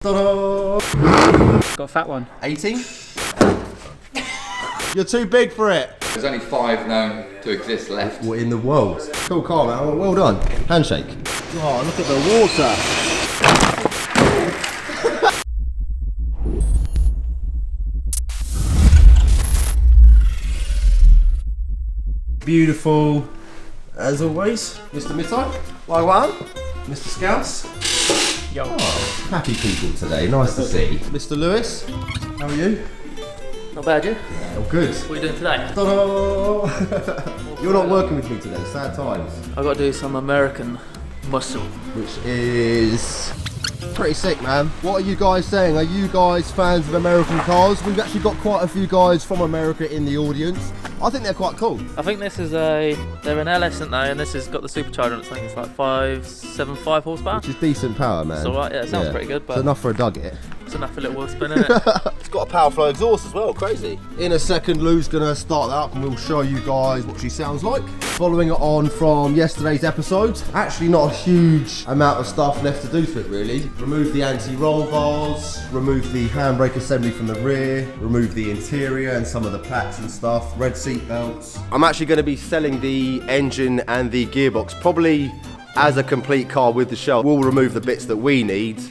Ta-da! Got a fat one. 18? You're too big for it. There's only 5 known to exist left. What in the world? Cool car, man. Well done. Handshake. Oh, look at the water. Beautiful, as always. Mr. Mittai. Wagwan. Mr. Scouse. Yo. Oh, happy people today. Nice to see. Mr. Lewis. How are you? Not bad, you? Oh, good. What are you doing today? Ta-da! You're not working with me today. Sad times. I've got to do some American muscle. Which is pretty sick, man. What are you guys saying? Are you guys fans of American cars? We've actually got quite a few guys from America in the audience. I think they're quite cool. I think this is they're an LS, isn't they? And this has got the supercharger on it. I think it's like 575 horsepower. Which is decent power, man. It's alright, yeah, it sounds pretty good. But it's enough for a Dugget. It's enough for a little wheel spin, isn't it? It's got a power flow exhaust as well, crazy. In a second, Lou's gonna start that up and we'll show you guys what she sounds like. Following it on from yesterday's episode, actually not a huge amount of stuff left to do to it really. Remove the anti-roll bars, remove the handbrake assembly from the rear, remove the interior and some of the plaques and stuff, red seat belts. I'm actually gonna be selling the engine and the gearbox, probably as a complete car with the shell. We'll remove the bits that we need.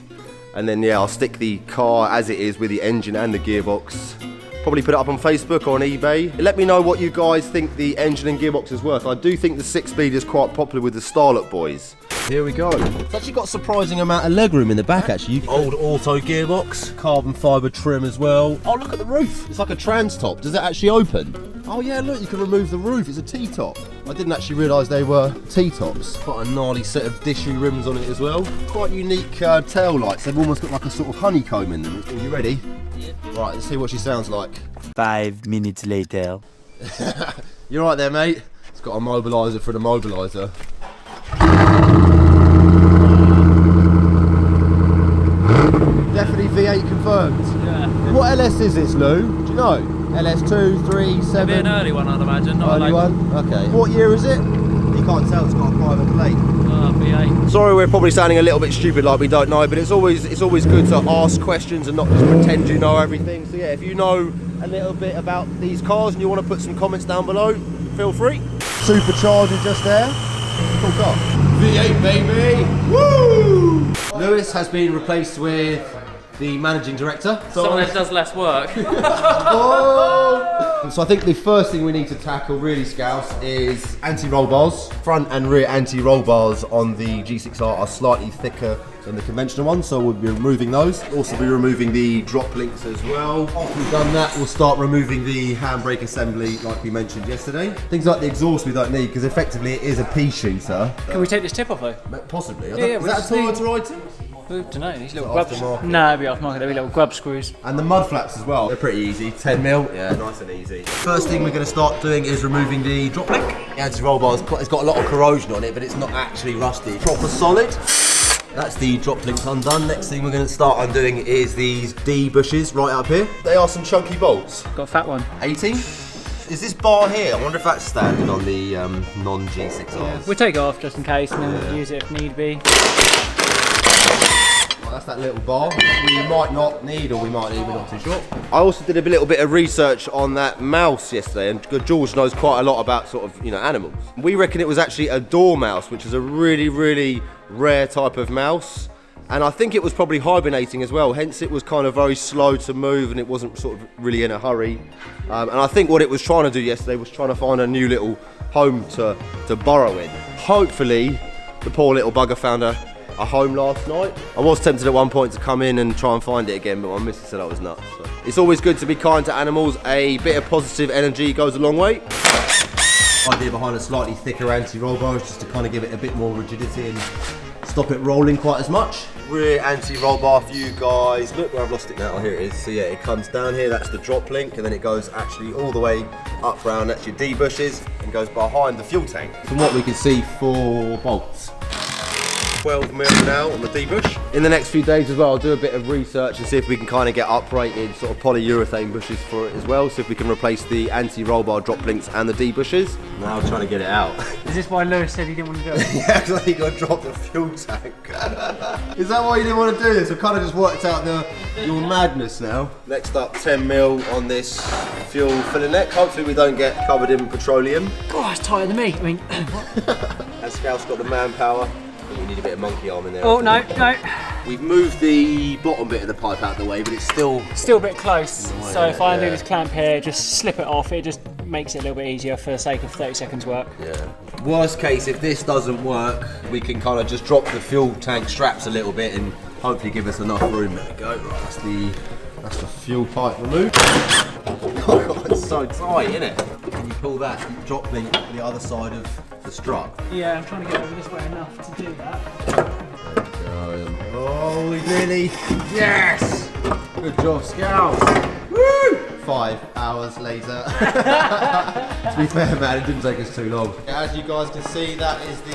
And then yeah, I'll stick the car as it is with the engine and the gearbox. Probably put it up on Facebook or on eBay. Let me know what you guys think the engine and gearbox is worth. I do think the 6-speed is quite popular with the Starlet boys. Here we go. It's actually got a surprising amount of legroom in the back actually. Old auto gearbox, carbon fibre trim as well. Oh, look at the roof. It's like a trans top. Does it actually open? Oh yeah, look, you can remove the roof. It's a T-top. I didn't actually realise they were T-tops. Quite a gnarly set of dishy rims on it as well. Quite unique tail lights. They've almost got like a sort of honeycomb in them. Are you ready? Yeah. Right, let's see what she sounds like. 5 minutes later. You're right there, mate. It's got a mobiliser for the mobiliser. Definitely V8 confirmed. Yeah. What LS is this, Lou? Do you know? LS2, 3, 7? Maybe an early one, I'd imagine. Not Early one? Okay. What year is it? You can't tell, it's got a private plate. V8. Sorry, we're probably sounding a little bit stupid like we don't know, but it's always good to ask questions and not just pretend you know everything. So yeah, if you know a little bit about these cars and you want to put some comments down below, feel free. Supercharger just there. Cool car. V8 baby! Woo! Lewis has been replaced with the managing director. Someone that does less work. Oh! So I think the first thing we need to tackle really, Scouse, is anti-roll bars. Front and rear anti-roll bars on the G6R are slightly thicker than the conventional ones, so we'll be removing those. Also be removing the drop links as well. After we've done that, we'll start removing the handbrake assembly like we mentioned yesterday. Things like the exhaust we don't need because effectively it is a pea shooter. Can we take this tip off though? Possibly. Yeah, is that a Toyota item? I don't know, these little Aftermarket. grub. No, it'll be aftermarket, they'll be little grub screws. And the mud flaps as well. They're pretty easy. 10 mil. Yeah, nice and easy. First thing we're going to start doing is removing the drop link. The anti-roll bar, it's got a lot of corrosion on it, but it's not actually rusty. Proper solid. That's the drop links undone. Next thing we're going to start undoing is these D bushes right up here. They are some chunky bolts. Got a fat one. 18. Is this bar here? I wonder if that's standard on the non-G6Rs. We'll take it off just in case and then we'll use it if need be. Well, that's that little bar, which we might not need or we might need, we're not too sure. I also did a little bit of research on that mouse yesterday, and George knows quite a lot about sort of, animals. We reckon it was actually a dormouse, which is a really, really rare type of mouse. And I think it was probably hibernating as well, hence it was kind of very slow to move and it wasn't sort of really in a hurry. And I think what it was trying to do yesterday was trying to find a new little home to burrow in. Hopefully, the poor little bugger found a home last night. I was tempted at one point to come in and try and find it again, but my missus said I was nuts. So. It's always good to be kind to animals. A bit of positive energy goes a long way. Idea behind a slightly thicker anti-roll bar is just to kind of give it a bit more rigidity and stop it rolling quite as much. Rear anti-roll bar for you guys. Look where I've lost it now. Oh, here it is. So yeah, it comes down here, that's the drop link, and then it goes actually all the way up round, that's your D bushes, and goes behind the fuel tank. From what we can see, 4 bolts. 12mm now on the D-bush. In the next few days as well, I'll do a bit of research and see if we can kind of get uprated sort of polyurethane bushes for it as well, so if we can replace the anti-roll bar drop links and the D-bushes. Now I'm trying to get it out. Is this why Lewis said he didn't want to do it? Yeah, because he got to drop the fuel tank. Is that why you didn't want to do this? I've kind of just worked out your madness now. Next up, 10mm on this fuel filling neck. Hopefully we don't get covered in petroleum. God, it's tighter than me. I mean, And Scout's got the manpower. We need a bit of monkey arm in there. oh no. We've moved the bottom bit of the pipe out of the way, but it's still Still a bit close. So if I undo yeah. this clamp here, just slip it off, it just makes it a little bit easier for the sake of 30 seconds work. Yeah. Worst case, if this doesn't work, we can kind of just drop the fuel tank straps a little bit and hopefully give us enough room. There we go. Right, that's the fuel pipe removed. Oh God, it's so tight, isn't it? When you pull that drop link to the other side of the strut. Yeah, I'm trying to get over this way enough to do that. Oh, we nearly. Yes! Good job, Scout. Woo! 5 hours later. To be fair, man, it didn't take us too long. As you guys can see, that is the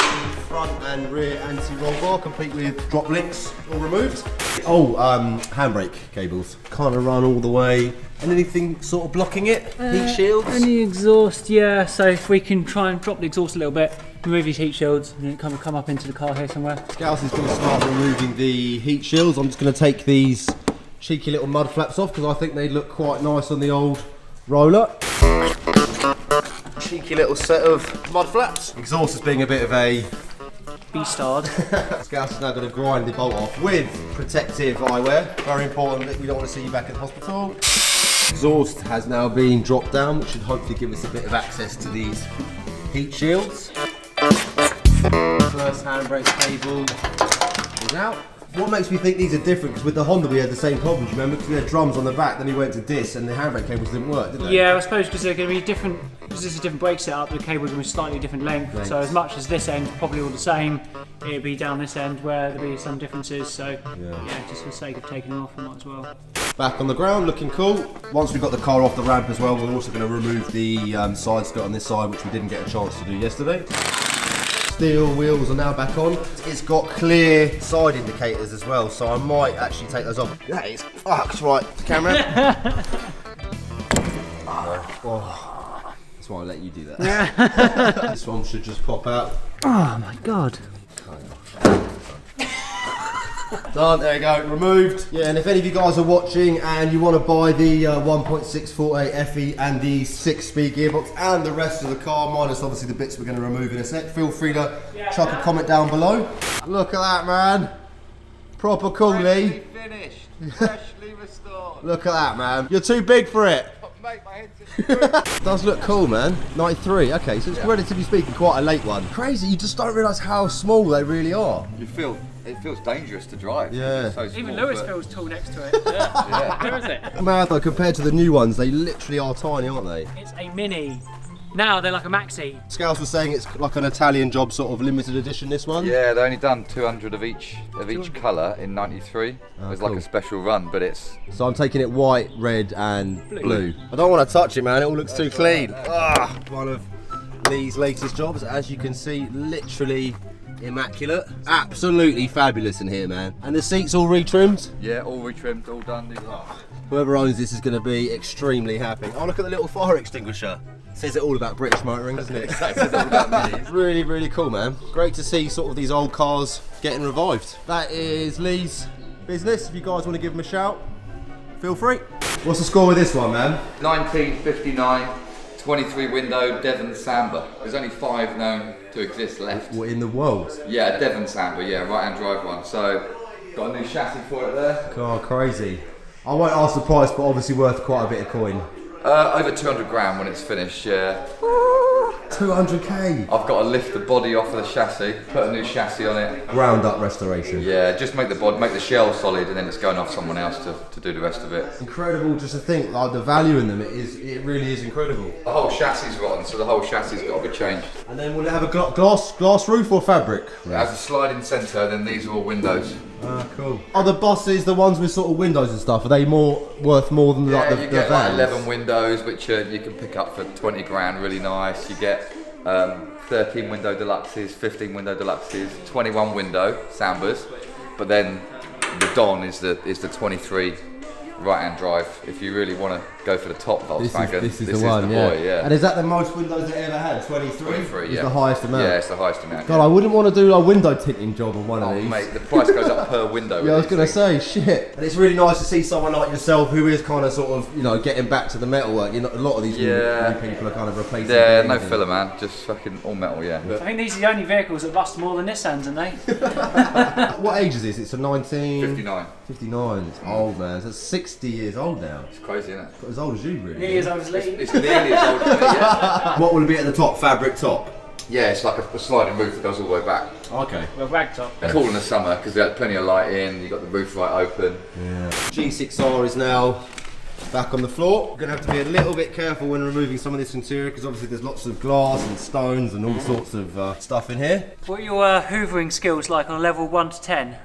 front and rear anti-roll bar, complete with drop links all removed. Oh, handbrake cables. Kind of run all the way. And anything sort of blocking it? Heat shields? Only exhaust, yeah. So if we can try and drop the exhaust a little bit, remove these heat shields, and then kind of come up into the car here somewhere. Scouse is going to start removing the heat shields. I'm just going to take these cheeky little mud flaps off because I think they look quite nice on the old roller. Cheeky little set of mud flaps. Exhaust is being a bit of a B-starred. Scouse is now going to grind the bolt off with protective eyewear. Very important that we don't want to see you back at the hospital. Exhaust has now been dropped down, which should hopefully give us a bit of access to these heat shields. First handbrake cable is out. What makes me think these are different? Because with the Honda we had the same problems, remember? Because we had drums on the back, then we went to disc and the handbrake cables didn't work, did they? Yeah, I suppose because they're going to be different, because this is a different brake setup, the cable's going to be slightly different length. So as much as this end probably all the same, it'll be down this end where there'll be some differences. So yeah, just for the sake of taking them off, we might as well. Back on the ground, looking cool. Once we've got the car off the ramp as well, we're also going to remove the side skirt on this side, which we didn't get a chance to do yesterday. Steel wheels are now back on. It's got clear side indicators as well, so I might actually take those off. That is fucked, right, the camera. Oh, that's why I let you do that. This one should just pop out. Oh my God. Done, there you go, removed. Yeah, and if any of you guys are watching and you want to buy the 1.648 FE and the 6-speed gearbox and the rest of the car, minus obviously the bits we're going to remove in a sec, feel free to chuck a comment down below. Look at that, man. Proper cool, Lee. Finished, freshly restored. Look at that, man. You're too big for it. Mate, my head's Does look cool, man. 93, okay, so it's relatively speaking quite a late one. Crazy, you just don't realise how small they really are. It feels dangerous to drive. Yeah. It's so small, Even Lewis but- feels tall next to it. Where is it? Mad though, compared to the new ones, they literally are tiny, aren't they? It's a mini. Now they're like a maxi. Scouse was saying it's like an Italian job, sort of limited edition, this one. Yeah, they only done 200 of each colour in '93. It was cool. like a special run, but it's So I'm taking it white, red and blue. I don't want to touch it, man, it all looks too clean. One of Lee's latest jobs, as you can see, literally immaculate. Absolutely fabulous in here, man. And the seats all retrimmed. all retrimmed, all done. Whoever owns this is going to be extremely happy. Oh, look at the little fire extinguisher. Says it all about British motoring, doesn't it? Says all about minis. Really, really cool, man. Great to see sort of these old cars getting revived. That is Lee's business. If you guys want to give him a shout, feel free. What's the score with this one, man? 1959, 23 window Devon Samba. There's only 5 known to exist left. What in the world? Yeah, Devon Samba, yeah, right-hand drive one. So, got a new chassis for it there. Oh, crazy. I won't ask the price, but obviously worth quite a bit of coin. Over 200 grand when it's finished, yeah. 200k. I've got to lift the body off of the chassis, put a new chassis on it. Ground up restoration. Yeah, just make the shell solid, and then it's going off someone else to do the rest of it. Incredible just to think, like the value in them, it really is incredible. The whole chassis is rotten, so the whole chassis has got to be changed. And then will it have a glass roof or fabric? It has a sliding centre, then these are all windows. Ah, cool. Are the buses the ones with sort of windows and stuff? Are they worth more than Yeah, like you the get like vans? 11 windows, which you can pick up for 20 grand, really nice. You get 13 window deluxes, 15 window deluxes, 21 window Sambas, but then the Don is the 23 right-hand drive. If you really want to go for the top Volkswagen, this is the one, boy, yeah. And is that the most windows it ever had? 23? 23, Is yeah. the highest amount? Yeah, it's the highest amount. God, I wouldn't want to do a window tinting job on one of Oh these. mate, the price goes up per window. Yeah, I was going to say, shit. And it's really nice to see someone like yourself who is kind of sort of, you know, getting back to the metalwork. You know, a lot of these new people are kind of replacing. Yeah, no filler, man. Just fucking all metal, yeah. I think these are the only vehicles that rust more than Nissans, aren't they? What age is this? It's a 59. 59. It's old, man. So it's 60 years old now. It's crazy, isn't it? As old as you, really. Nearly as old as Lee. It's nearly as old as me, yeah. What will it be at the top? Fabric top? Yeah, it's like a sliding roof that goes all the way back. Okay. Well, ragtop. Cool in the summer because we had plenty of light in, you got the roof right open. Yeah. G6R is now back on the floor. We're going to have to be a little bit careful when removing some of this interior because obviously there's lots of glass and stones and all sorts of stuff in here. What are your hoovering skills like on a level 1 to 10?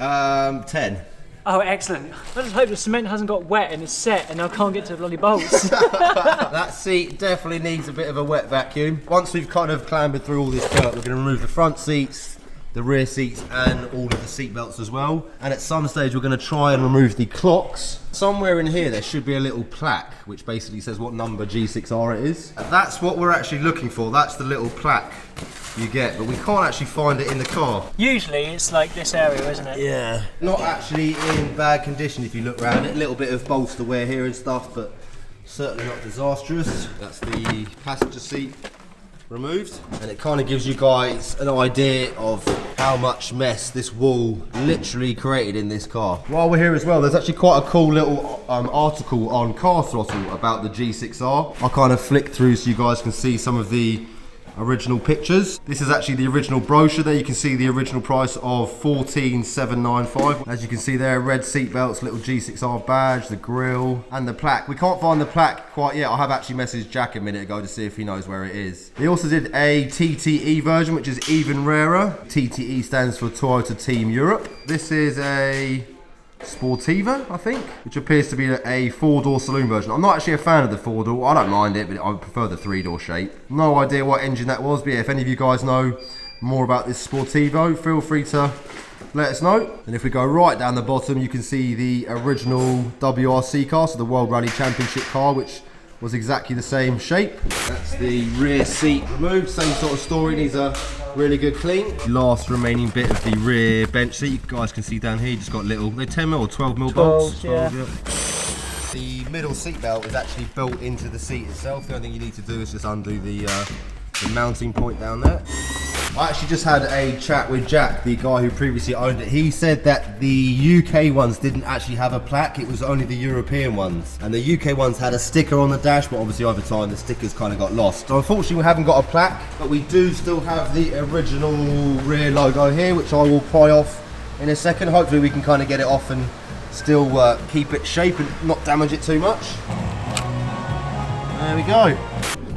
10. Oh, excellent. I just hope the cement hasn't got wet and it's set and I can't get to the bloody bolts. That seat definitely needs a bit of a wet vacuum. Once we've kind of clambered through all this dirt, we're going to remove the front seats, the rear seats and all of the seat belts as well. And at some stage we're going to try and remove the clocks. Somewhere in here there should be a little plaque which basically says what number G6R it is. That's what we're actually looking for. That's the little plaque you get, but we can't actually find it in the car. Usually it's like this area, isn't it? Yeah. Not actually in bad condition if you look around it. A little bit of bolster wear here and stuff, but certainly not disastrous. That's the passenger seat removed, and it kind of gives you guys an idea of how much mess this wall literally created in this car. While we're here as well, there's actually quite a cool little article on Car Throttle about the G6R. I'll kind of flick through so you guys can see some of the original pictures. This is actually the original brochure. There you can see the original price of $14,795. As you can see there, red seat belts, little G6R badge, the grille and the plaque. We can't find the plaque quite yet. I have actually messaged Jack a minute ago to see if he knows where it is. He also did a TTE version, which is even rarer. TTE stands for Toyota Team Europe. This is a Sportiva, I think, which appears to be a 4-door saloon version. I'm not actually a fan of the 4-door. I don't mind it, but I prefer the 3-door shape. No idea what engine that was, but yeah, if any of you guys know more about this Sportivo, feel free to let us know. And if we go right down the bottom, you can see the original WRC car, so the World Rally Championship car, which was exactly the same shape. That's the rear seat removed, same sort of story, needs a really good clean. Last remaining bit of the rear bench seat, you guys can see down here, you just got little, they're 10mm or 12mm bolts. 12, yeah. The middle seat belt is actually built into the seat itself. The only thing you need to do is just undo the mounting point down there. I actually just had a chat with Jack, the guy who previously owned it. He said that the UK ones didn't actually have a plaque, it was only the European ones. And the UK ones had a sticker on the dash, but obviously over time the stickers kind of got lost. So unfortunately we haven't got a plaque, but we do still have the original rear logo here, which I will pry off in a second. Hopefully we can kind of get it off and still keep it shape and not damage it too much. There we go.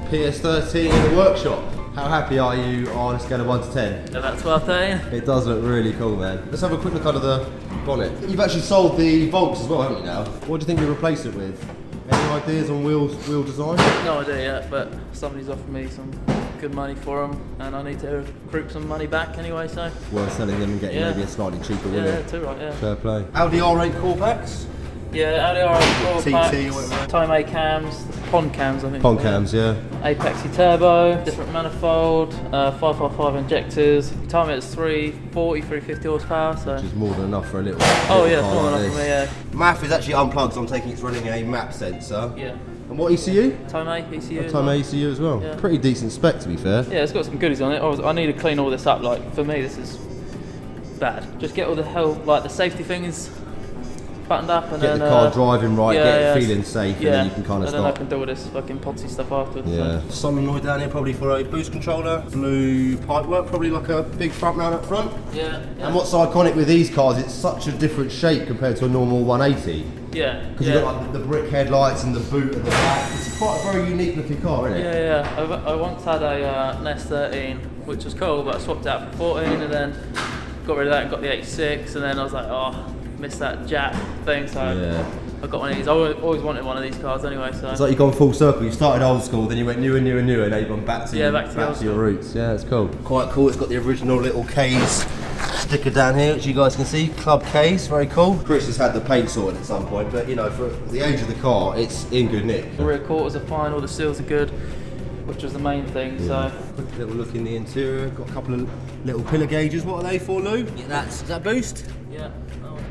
PS13 in the workshop. How happy are you on a scale of 1 to 10? About 12, 13. It does look really cool, man. Let's have a quick look under the bonnet. You've actually sold the Volks as well, haven't you now? What do you think you replaced it with? Any ideas on wheel design? No idea yet, but somebody's offered me some good money for them, and I need to recruit some money back anyway, so. Worth selling them and getting maybe a slightly cheaper wheel. Yeah, too right, yeah. Fair play. Audi R8 core packs? Yeah, Audi R8 TT packs, or whatever. Time A cams, Pond cams I think. Pond cams, yeah. Apexy turbo, different manifold, 555 injectors. Time it's 340, 350 horsepower, so. Which is more than enough for a little Oh yeah, car more like than enough for me, this. yeah. MAF is actually unplugged, so I'm taking it's running a map sensor. Yeah. And what ECU? Time A, ECU. Time A ECU as well. Yeah. Pretty decent spec, to be fair. Yeah, it's got some goodies on it. I need to clean all this up. Like for me, this is bad. Just get all the the safety things buttoned up and Get then the car driving right, yeah, get yeah, it feeling safe, and then you can kind of and then I start. can do all this fucking potsy stuff afterwards. Yeah. So. Solenoid down here probably for a boost controller. Blue pipework, probably like a big front mount up front. Yeah. And what's iconic with these cars, it's such a different shape compared to a normal 180. Yeah. Because you've got like the brick headlights and the boot at the back. It's quite a very unique looking car, isn't it? Yeah. I once had a NES 13, which was cool, but I swapped it out for 14 and then got rid of that and got the 86, and then I was like, oh, miss that jack thing, so Yeah. I got one of these. I always wanted one of these cars anyway, so. It's like you've gone full circle. You started old school, then you went new and new and new, and now you've gone back to, back to your roots. Yeah, it's cool. Quite cool. It's got the original little K's sticker down here, which you guys can see. Club K's, very cool. Chris has had the paint sorted at some point, but you know, for the age of the car, it's in good nick. The rear quarters are fine, all the seals are good, which was the main thing. So. Quick little look in the interior. Got a couple of little pillar gauges. What are they for, Lou? Yeah, is that boost? Yeah.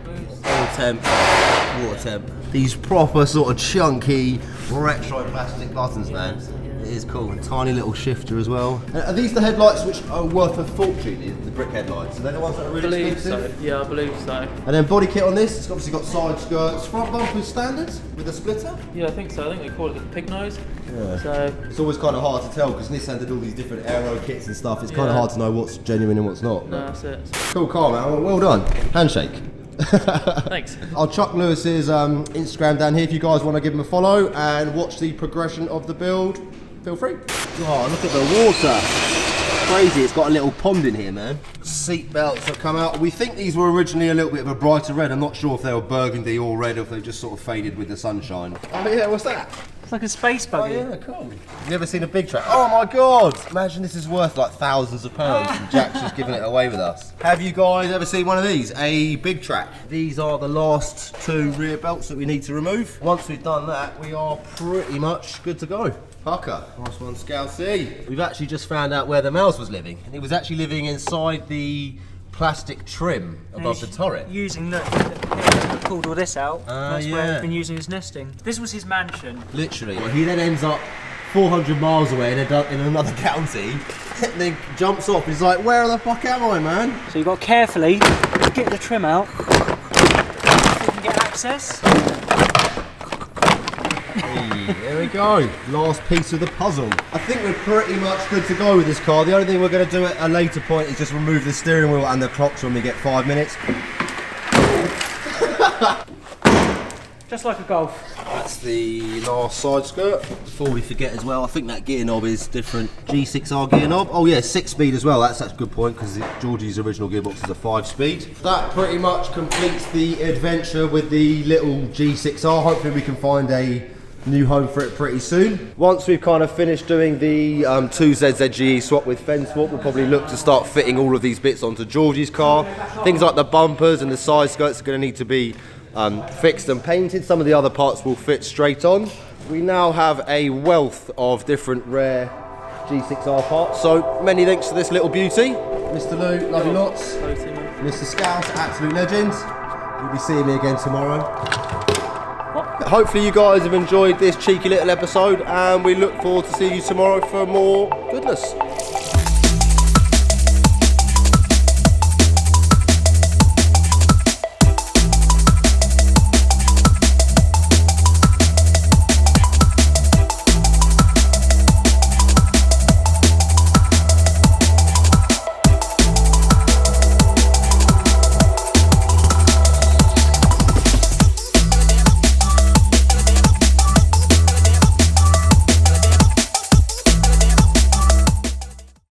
Boost. Oil temp, water temp. These proper sort of chunky retro plastic buttons, man. It is cool, and tiny little shifter as well. Are these the headlights which are worth a fortune, the brick headlights? Are they the ones that are really I believe expensive? so. Yeah, I believe so. And then body kit on this, it's obviously got side skirts, front bumpers standard with a splitter. Yeah, I think so. I think they call it the pig nose. Yeah. So. It's always kind of hard to tell because Nissan did all these different aero kits and stuff. It's kind of hard to know what's genuine and what's not. No, that's it. Cool car, man. Well done. Handshake. Thanks. I'll chuck Lewis's Instagram down here if you guys want to give him a follow and watch the progression of the build. Feel free. Oh, look at the water. Crazy, it's got a little pond in here, man. Seat belts have come out. We think these were originally a little bit of a brighter red. I'm not sure if they were burgundy or red or if they just sort of faded with the sunshine. Oh yeah, what's that? It's like a space buggy. Oh yeah, cool. Have you ever seen a big track? Oh my god! Imagine this is worth like thousands of pounds and Jack's just giving it away with us. Have you guys ever seen one of these? A big track. These are the last two rear belts that we need to remove. Once we've done that, we are pretty much good to go. Pucker. Nice one, Scousey. We've actually just found out where the mouse was living. And he was actually living inside the plastic trim above the turret. Using the pulled all this out. That's where he's been using his nesting. This was his mansion. Literally. He then ends up 400 miles away in another county, and then jumps off. He's like, where the fuck am I, man? So you've got to carefully get the trim out so you can get access. Hey, there we go. Last piece of the puzzle. I think we're pretty much good to go with this car. The only thing we're going to do at a later point is just remove the steering wheel and the clocks when we get 5 minutes. Just like a Golf. That's the last side skirt. Before we forget as well, I think that gear knob is different. G6R gear knob. Oh yeah, 6-speed as well. That's a good point because Georgie's original gearbox is a 5-speed. That pretty much completes the adventure with the little G6R. Hopefully we can find a new home for it pretty soon. Once we've kind of finished doing the 2ZZGE swap with Fensport, we'll probably look to start fitting all of these bits onto Georgie's car. Things like the bumpers and the side skirts are going to need to be fixed and painted. Some of the other parts will fit straight on. We now have a wealth of different rare G6R parts, so many thanks to this little beauty. Mr. Lou, love you lots. Mr. Scout, absolute legend. You'll be seeing me again tomorrow. Hopefully you guys have enjoyed this cheeky little episode, and we look forward to seeing you tomorrow for more goodness.